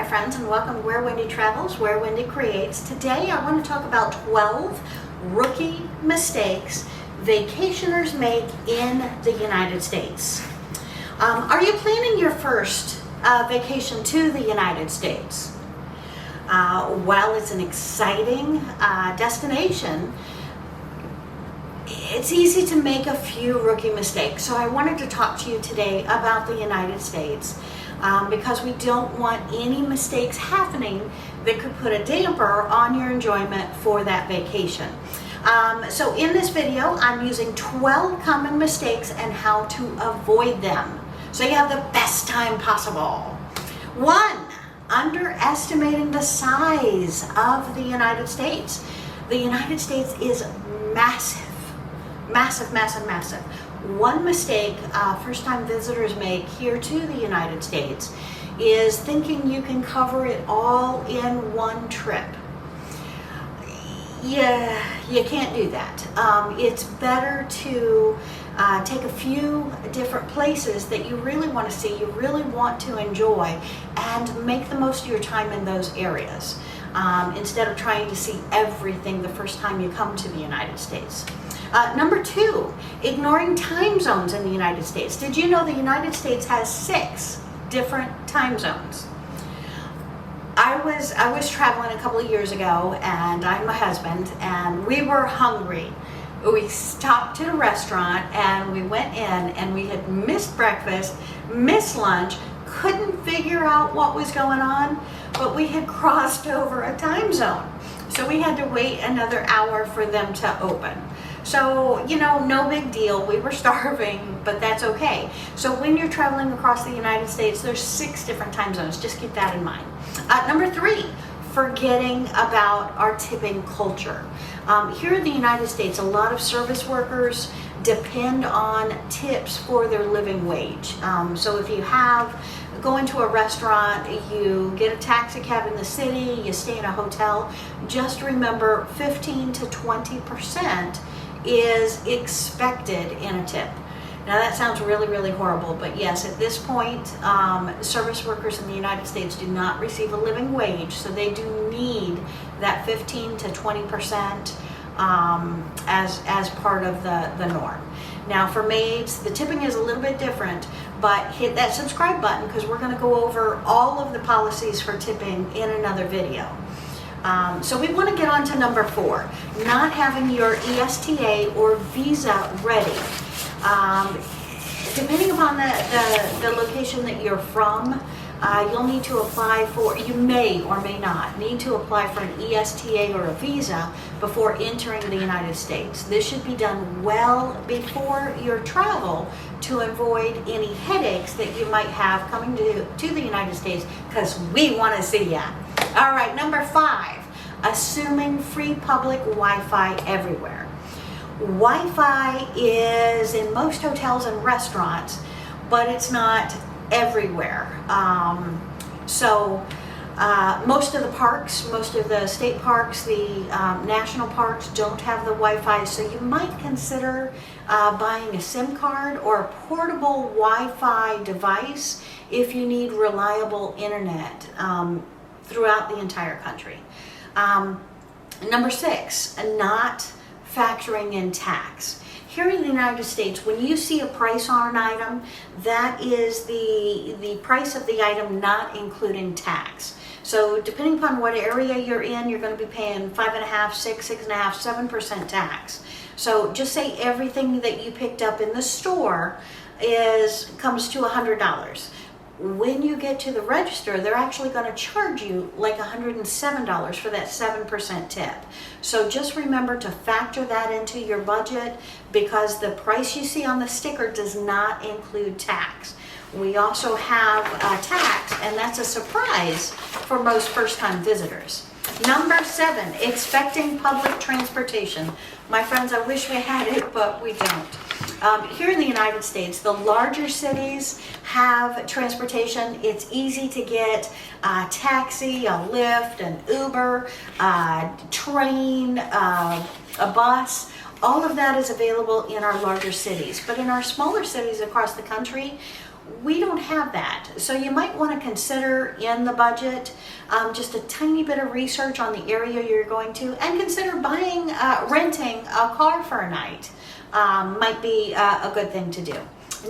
my friends, and welcome to Where Wendy Travels, Where Wendy Creates. Today I want to talk about 12 rookie mistakes vacationers make in the United States. Are you planning your first vacation to the United States? While it's an exciting destination, it's easy to make a few rookie mistakes. So I wanted to talk to you today about the United States because we don't want any mistakes happening that could put a damper on your enjoyment for that vacation. So in this video, I'm using 12 common mistakes and how to avoid them so you have the best time possible. 1, underestimating the size of the United States. The United States is massive. Massive, massive, massive. One mistake first-time visitors make here to the United States is thinking you can cover it all in one trip. Yeah, you can't do that. It's better to take a few different places that you really want to see, you really want to enjoy, and make the most of your time in those areas instead of trying to see everything the first time you come to the United States. Number 2, ignoring time zones in the United States. Did you know the United States has 6 different time zones? I was traveling a couple of years ago, and I'm my husband, and we were hungry. We stopped at a restaurant and we went in, and we had missed breakfast, missed lunch, couldn't figure out what was going on, but we had crossed over a time zone. So we had to wait another hour for them to open. So, you know, no big deal. We were starving, but that's okay. So when you're traveling across the United States, there's 6 different time zones. Just keep that in mind. Number 3, forgetting about our tipping culture. Here in the United States, a lot of service workers depend on tips for their living wage. So if you go into a restaurant, you get a taxi cab in the city, you stay in a hotel, just remember 15 to 20% is expected in a tip. Now that sounds really, really horrible, but yes, at this point, service workers in the United States do not receive a living wage, so they do need that 15 to 20% as part of the norm. Now for maids, the tipping is a little bit different, but hit that subscribe button because we're going to go over all of the policies for tipping in another video. So we want to get on to number 4, not having your ESTA or visa ready. Depending upon the location that you're from, you'll need to apply for, you may or may not need to apply for an ESTA or a visa before entering the United States. This should be done well before your travel to avoid any headaches that you might have coming to the United States, because we want to see ya. All right, number 5, assuming free public Wi-Fi everywhere. Wi-Fi is in most hotels and restaurants, but it's not everywhere. Most of the parks, most of the state parks, the national parks don't have the Wi-Fi, so you might consider buying a SIM card or a portable Wi-Fi device if you need reliable internet throughout the entire country. Number 6, not factoring in tax. Here in the United States, when you see a price on an item, that is the price of the item not including tax. So depending upon what area you're in, you're going to be paying 5.5%, 6%, 6.5%, 7% tax. So just say everything that you picked up in the store comes to $100. When you get to the register, they're actually going to charge you like $107 for that 7% tip. So just remember to factor that into your budget, because the price you see on the sticker does not include tax. We also have tax, and that's a surprise for most first-time visitors. Number 7, expecting public transportation. My friends, I wish we had it, but we don't. Here in the United States, the larger cities have transportation. It's easy to get a taxi, a Lyft, an Uber, a train, a bus. All of that is available in our larger cities. But in our smaller cities across the country, We don't have that. So you might want to consider in the budget just a tiny bit of research on the area you're going to, and consider renting a car for a night. Might be a good thing to do.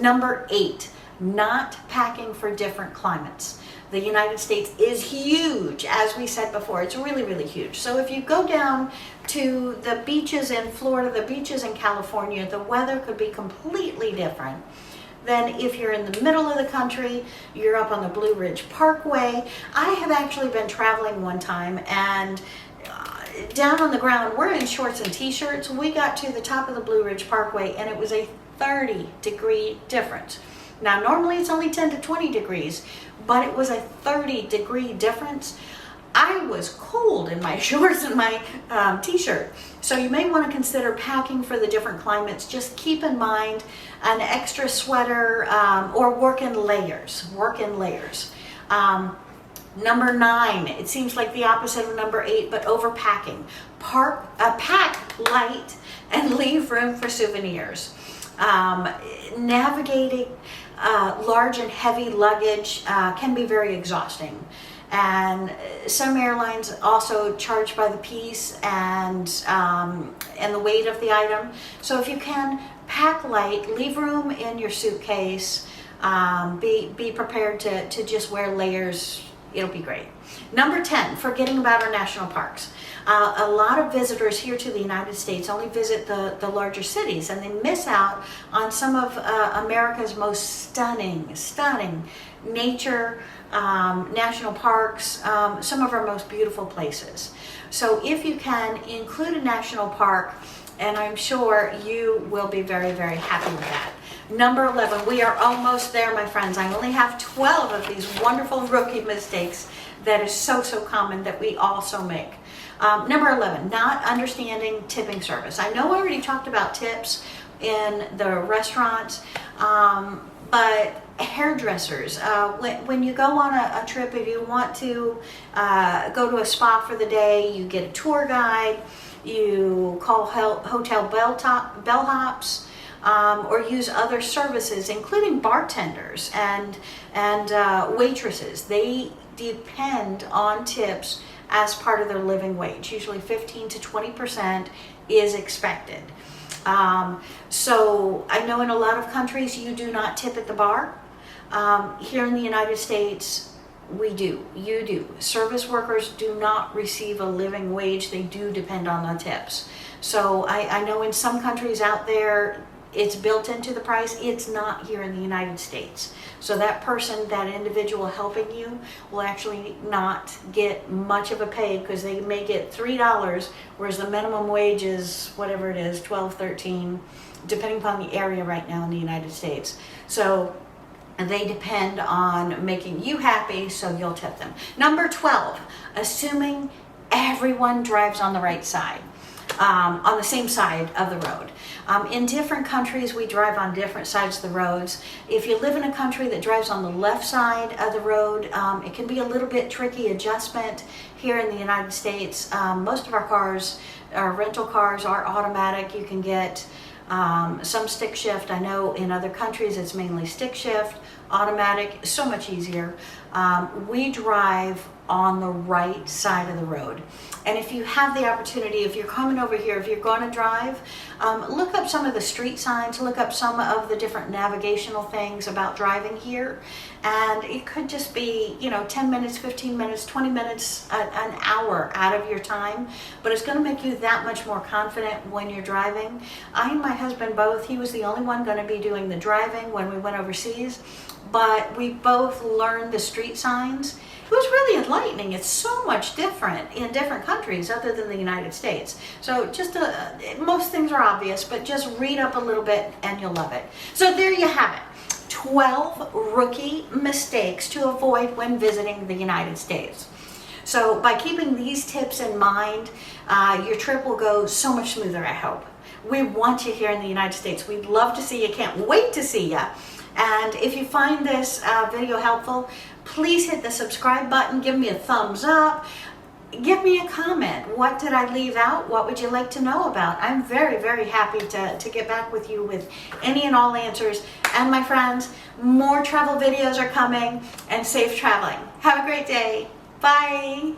Number 8, not packing for different climates. The United States is huge, as we said before. It's really, really huge. So if you go down to the beaches in Florida, the beaches in California, the weather could be completely different than if you're in the middle of the country, you're up on the Blue Ridge Parkway. I have actually been traveling one time, and down on the ground, we're in shorts and t-shirts. We got to the top of the Blue Ridge Parkway, and it was a 30-degree difference. Now, normally it's only 10 to 20 degrees, but it was a 30-degree difference. I was cold in my shorts and my t-shirt. So you may want to consider packing for the different climates. Just keep in mind an extra sweater or work in layers. Number 9, it seems like the opposite of number 8, but overpacking. Pack light and leave room for souvenirs. Navigating large and heavy luggage can be very exhausting. And some airlines also charge by the piece and the weight of the item. So if you can, pack light, leave room in your suitcase, be prepared to just wear layers. It'll be great. Number 10, forgetting about our national parks. A lot of visitors here to the United States only visit the larger cities, and they miss out on some of America's most stunning nature, national parks, some of our most beautiful places. So if you can, include a national park, and I'm sure you will be very, very happy with that. Number 11, we are almost there, my friends. I only have 12 of these wonderful rookie mistakes that is so common that we also make. Number 11, not understanding tipping service. I know I already talked about tips in the restaurants, but hairdressers, when you go on a trip, if you want to go to a spa for the day, you get a tour guide, you call hotel bellhops, or use other services, including bartenders and waitresses. They depend on tips as part of their living wage. Usually 15 to 20% is expected. So I know in a lot of countries you do not tip at the bar. Here in the United States, we do. You do. Service workers do not receive a living wage. They do depend on the tips. So I know in some countries out there, it's built into the price. It's not here in the United States. So that person, that individual helping you, will actually not get much of a pay, because they may get $3, whereas the minimum wage is whatever it is, 12, 13, depending upon the area right now in the United States. So they depend on making you happy, so you'll tip them. Number 12, assuming everyone drives on the right side. On the same side of the road. In different countries, we drive on different sides of the roads. If you live in a country that drives on the left side of the road, it can be a little bit tricky adjustment. Here in the United States, most of our cars, our rental cars, are automatic. You can get some stick shift. I know in other countries it's mainly stick shift, automatic, so much easier. We drive on the right side of the road. And if you have the opportunity, if you're coming over here, if you're going to drive, look up some of the street signs, look up some of the different navigational things about driving here. And it could just be, 10 minutes, 15 minutes, 20 minutes, an hour out of your time. But it's going to make you that much more confident when you're driving. I and my husband both, he was the only one going to be doing the driving when we went overseas. But we both learned the street signs. It was really enlightening. It's so much different in different countries other than the United States. So just most things are obvious, but just read up a little bit and you'll love it. So there you have it. 12 rookie mistakes to avoid when visiting the United States. So by keeping these tips in mind, your trip will go so much smoother, I hope. We want you here in the United States. We'd love to see you. Can't wait to see you. And if you find this video helpful, please hit the subscribe button, give me a thumbs up, give me a comment. What did I leave out? What would you like to know about? I'm very, very happy to get back with you with any and all answers. And my friends, more travel videos are coming, and safe traveling. Have a great day. Bye.